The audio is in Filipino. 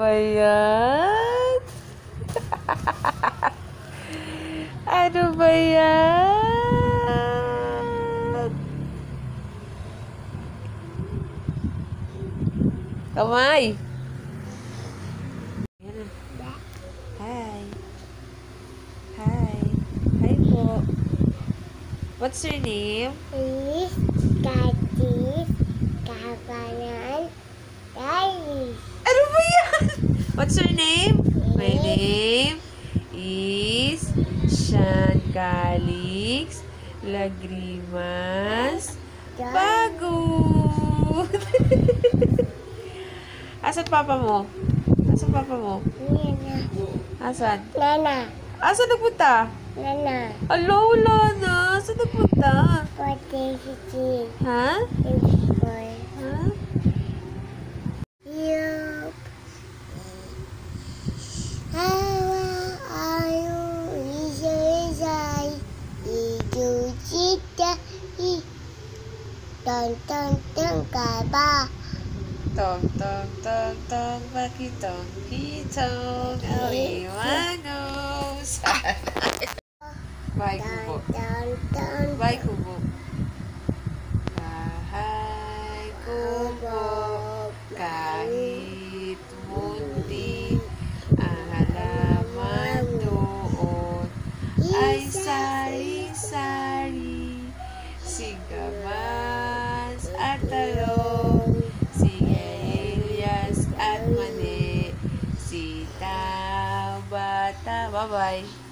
ba yan? Ano ba yan? Kamay! Hi. Hi. Hi po. What's your name? Is Katis Kapanan Guys. Ano ba yan? What's your name? My name is Sean Calix Lagrimas Bagut. Asan papa mo? Asan papa mo? Nana. Asan? Nana. Asan nagpunta? Nana. Alo, wala na. Asan nagpunta? Pati si Ha? Boy. Ha? Yup. Hawa ayu isay itu cita i ton ton ton kaba. Tong, tong, tong, tong, bakitong, kitong, aliwagos. Bye, kubo. Ton ton Bye, kubo. Bahay kubo, kahit munti, ang halaman doon ay sari-sari, singkamas at talong, sigarilyas at mani, sitaw, bata. Bye-bye.